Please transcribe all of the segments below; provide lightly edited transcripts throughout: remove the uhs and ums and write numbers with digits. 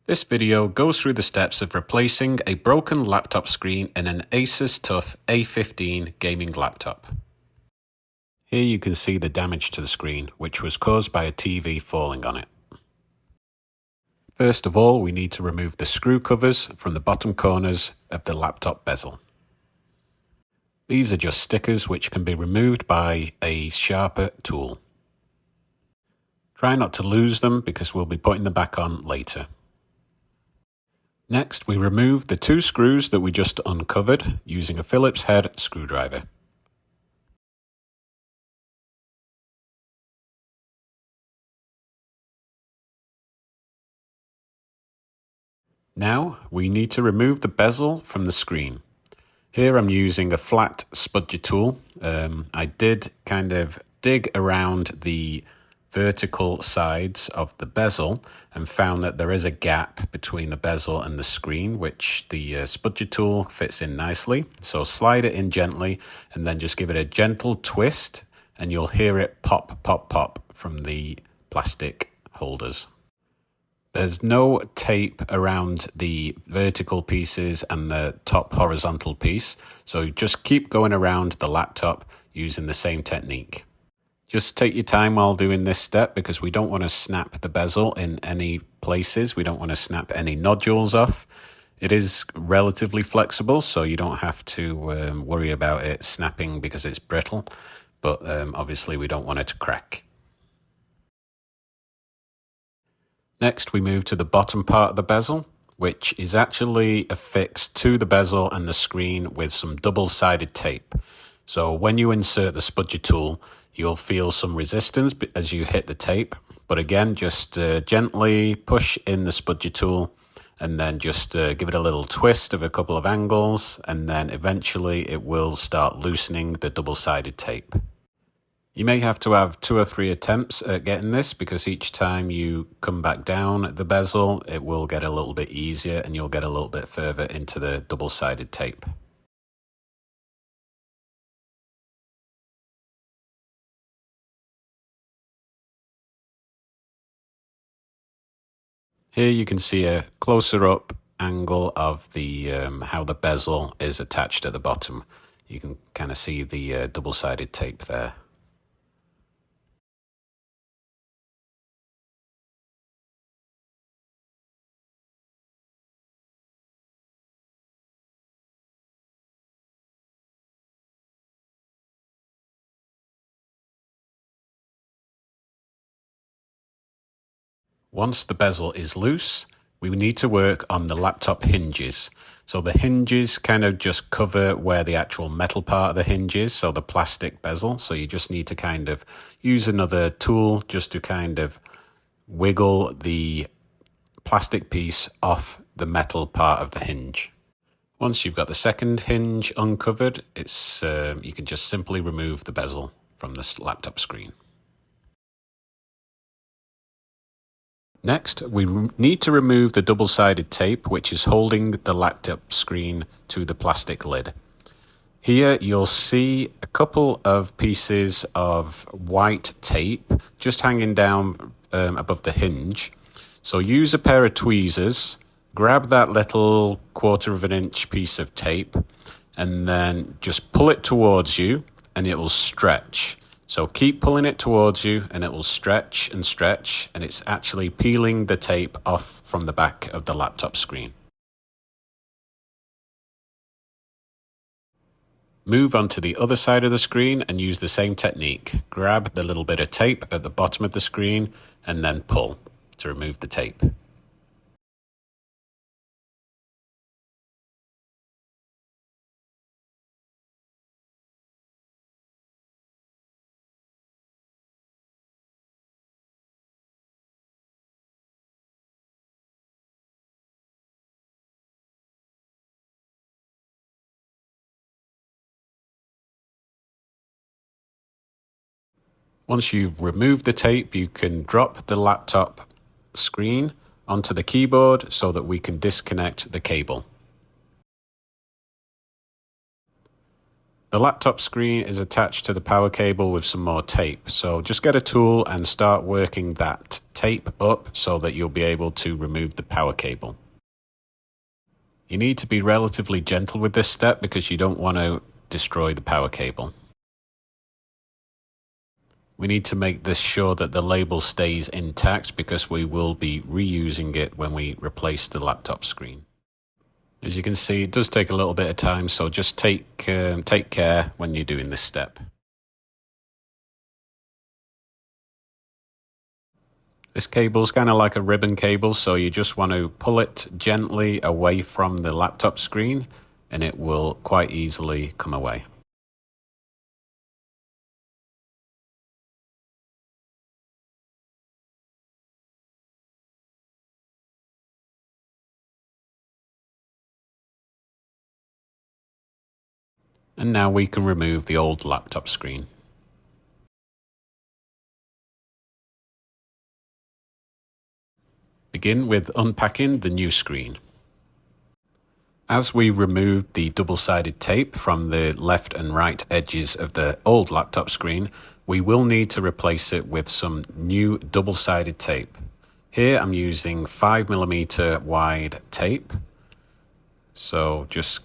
This video goes through the steps of replacing a broken laptop screen in an ASUS TUF A15 gaming laptop. Here you can see the damage to the screen, which was caused by a TV falling on it. First of all, we need to remove the screw covers from the bottom corners of the laptop bezel. These are just stickers which can be removed by a sharper tool. Try not to lose them because we'll be putting them back on later. Next, we remove the two screws that we just uncovered using a Phillips head screwdriver. Now, we need to remove the bezel from the screen. Here I'm using a flat spudger tool. I did kind of dig around the vertical sides of the bezel and found that there is a gap between the bezel and the screen, which the spudger tool fits in nicely. So slide it in gently and then just give it a gentle twist and you'll hear it pop, pop, pop from the plastic holders. There's no tape around the vertical pieces and the top horizontal piece, so just keep going around the laptop using the same technique. Just take your time while doing this step because we don't want to snap the bezel in any places. We don't want to snap any nodules off. It is relatively flexible, so you don't have to worry about it snapping because it's brittle, but obviously we don't want it to crack. Next, we move to the bottom part of the bezel, which is actually affixed to the bezel and the screen with some double-sided tape. So when you insert the spudger tool, you'll feel some resistance as you hit the tape. But again, just gently push in the spudger tool and then just give it a little twist of a couple of angles, and then eventually it will start loosening the double-sided tape. You may have to have 2 or 3 attempts at getting this because each time you come back down the bezel, it will get a little bit easier and you'll get a little bit further into the double-sided tape. Here you can see a closer up angle of the how the bezel is attached at the bottom. You can kind of see the double-sided tape there. Once the bezel is loose, we need to work on the laptop hinges. So the hinges kind of just cover where the actual metal part of the hinge is, so the plastic bezel. So you just need to kind of use another tool just to kind of wiggle the plastic piece off the metal part of the hinge. Once you've got the second hinge uncovered, it's you can just simply remove the bezel from the laptop screen. Next, we need to remove the double-sided tape which is holding the laptop screen to the plastic lid. Here you'll see a couple of pieces of white tape just hanging down above the hinge. So use a pair of tweezers, grab that little 1/4 of an inch piece of tape and then just pull it towards you and it will stretch. So keep pulling it towards you and it will stretch and stretch, and it's actually peeling the tape off from the back of the laptop screen. Move on to the other side of the screen and use the same technique. Grab the little bit of tape at the bottom of the screen and then pull to remove the tape. Once you've removed the tape, you can drop the laptop screen onto the keyboard so that we can disconnect the cable. The laptop screen is attached to the power cable with some more tape, so just get a tool and start working that tape up so that you'll be able to remove the power cable. You need to be relatively gentle with this step because you don't want to destroy the power cable. We need to make this sure that the label stays intact because we will be reusing it when we replace the laptop screen. As you can see, it does take a little bit of time, so just take care when you're doing this step. This cable is kind of like a ribbon cable, so you just want to pull it gently away from the laptop screen and it will quite easily come away. And now we can remove the old laptop screen. Begin with unpacking the new screen. As we removed the double-sided tape from the left and right edges of the old laptop screen, we will need to replace it with some new double-sided tape. Here I'm using 5mm wide tape. So just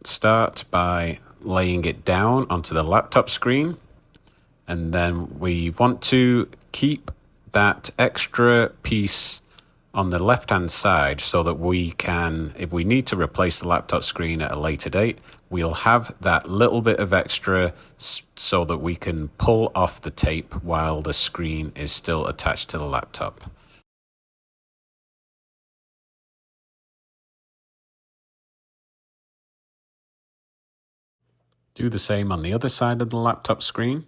start by laying it down onto the laptop screen, and then we want to keep that extra piece on the left hand side so that we can, if we need to replace the laptop screen at a later date, we'll have that little bit of extra so that we can pull off the tape while the screen is still attached to the laptop. Do the same on the other side of the laptop screen.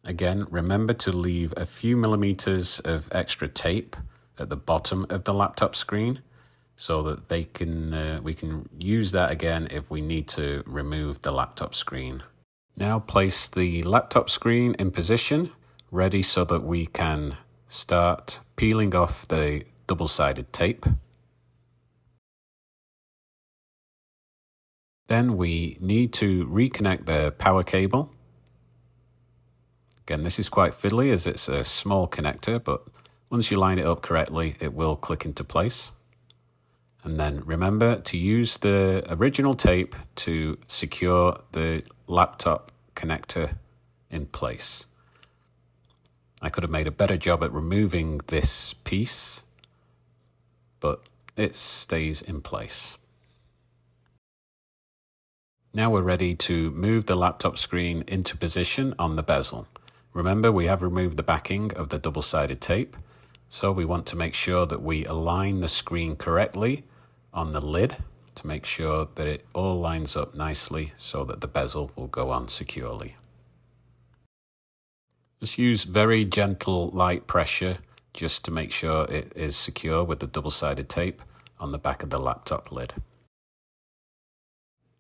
Again, remember to leave a few millimeters of extra tape at the bottom of the laptop screen so that we can use that again if we need to remove the laptop screen. Now place the laptop screen in position, ready so that we can start peeling off the double-sided tape. Then we need to reconnect the power cable. Again, this is quite fiddly as it's a small connector, but once you line it up correctly, it will click into place. And then remember to use the original tape to secure the laptop connector in place. I could have made a better job at removing this piece, but it stays in place. Now we're ready to move the laptop screen into position on the bezel. Remember, we have removed the backing of the double-sided tape, so we want to make sure that we align the screen correctly on the lid to make sure that it all lines up nicely so that the bezel will go on securely. Just use very gentle, light pressure just to make sure it is secure with the double-sided tape on the back of the laptop lid.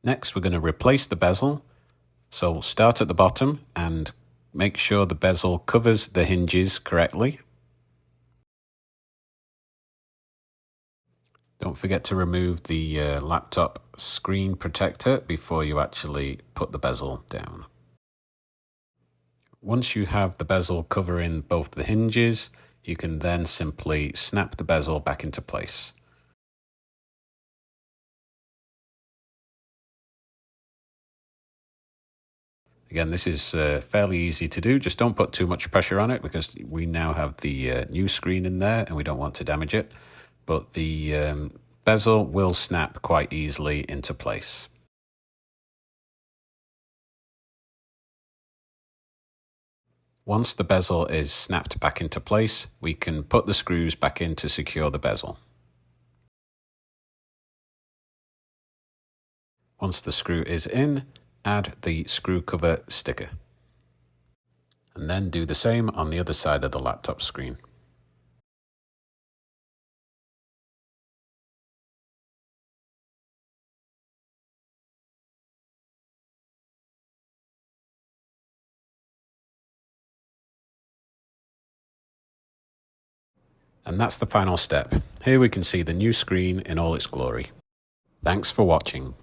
Next, we're going to replace the bezel. So we'll start at the bottom and make sure the bezel covers the hinges correctly. Don't forget to remove the laptop screen protector before you actually put the bezel down. Once you have the bezel covering both the hinges, you can then simply snap the bezel back into place. Again, this is fairly easy to do. Just don't put too much pressure on it because we now have the new screen in there and we don't want to damage it. But the bezel will snap quite easily into place. Once the bezel is snapped back into place, we can put the screws back in to secure the bezel. Once the screw is in, add the screw cover sticker. And then do the same on the other side of the laptop screen. And that's the final step. Here we can see the new screen in all its glory. Thanks for watching.